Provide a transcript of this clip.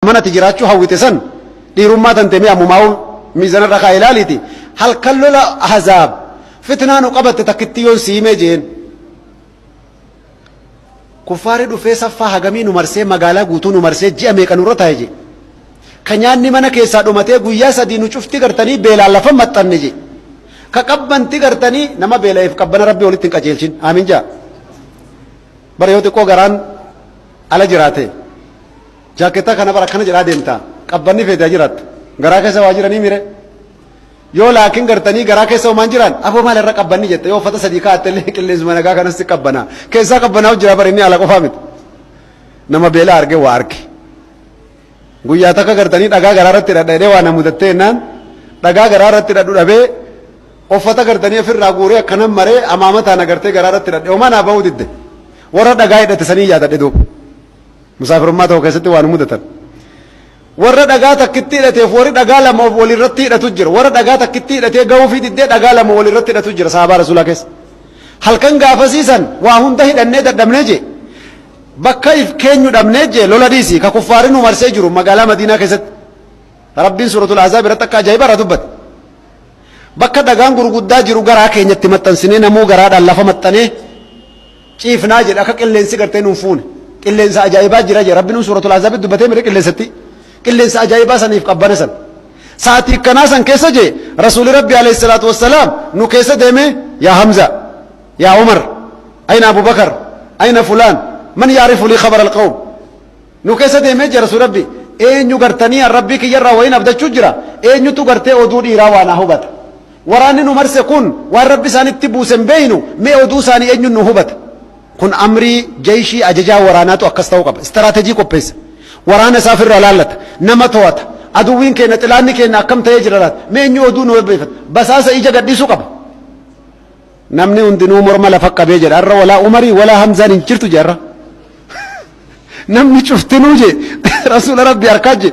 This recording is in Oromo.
mana tijirachu hawwitesan dirumma tantemi amumau mizana raka ilaliti hal kallola ahzab fitnanu qabat takittiyon simejeen kufari dhufe saffa hagaminu marse magala gutunu marse ji'a meeqan urra taaje kanyaanni mana keessa dhumate guyyaa sadii nu cufti gartanii beelaan lafa maxxanne je ka qabbanti gartanii nama beelaaf qabbana rabbi walitti hin qajeelchin aamin jaa bara yoo xiqqoo garaan ala jiraate jaaketta kana bara kana jedhaa deemta qabbanni feedaa jiraat garaa keessa waa jiranii mire yoo laakiin gartanii garaa keessa homaan jiran aboo maal irra qabbanni jette yoo uffata sadii kaa'attellee qilleensuma nagaa kanatti qabbana keessaa qabbanaa'u jira bara inni ala qofaa miti nama beela arge waa arge guyyaa takka gartanii dhagaa garaa irratti dhadhadhee waa na mudattee jennaan dhagaa garaa irratti dhadhu dhabee uffata gartanii ofirraa guuree akkanan maree amaamataan agartee garaa irratti dhadhee homaa naa ba'uu didde warra dhagaa hidhate sanii yaadadhe duuba musaafirummaa ta'u keessatti waan mudatan warra dhagaa takkitti hidhateef warri dhagaa lama walirratti hidhatu jira warra dhagaa takkitti hidhatee ga'uu fi diddee dhagaa lama walirratti hidhatu jira sahabaa rasuulaa keessa halkan gaafasiisan waa hunda hidhannee dadhabnee je bakka if keenyu dhabnee je lola dhiisi ka kuffaarin nu marsee jiru magaalaa madiinaa keessatti rabbiin suuratul ahzaab irratti akka ajaa'iba irraa dubbate bakka dhagaan gurguddaa jiru garaa keenyatti maxxansinee namuu garaadhaan lafa maxxanee ciifnaa jedha akka qilleensi gartee nuun fuune qilleensa ajaa'ibaa jira je rabbiin suuratul ahzaabitti dubbatee mire qilleensatti qilleensa ajaa'ibaa saniif qabbana san sa'atii akkanaa san keessa je rasuuli rabbi alayhi salaatu wassalaam nu keessa deeme yaa hamza yaa umar ayna abubakar ayna fulaan man yaarifu lii khabara alqawm nu keessa deeme je rasuuli rabbi eenyu gartanii rabbii kiyyarraa wayin abdachuu jira eenyutu gartee oduu dhiiraa waan hubata waraanni nu marse kun waan rabbi isaanitti buusen beeynu mee oduu isaanii eenyu nu hubata kun amrii jeeshii ajajaa waraanaatu akkas ta'uu qaba istiraatejii qopheessa waraana isaa firra laallata nama to'ata aduwwiin keenya xilaanni keenya akkam ta'ee jira laata mee eenyu oduu nu beefata basaasa ija gadhiisuu qaba namni hundinuu morma lafa qabee jedha arra walaa umarii walaa hamzaan hin jirtu jedha namni cuftinuu je rasuula rabbi harkaa je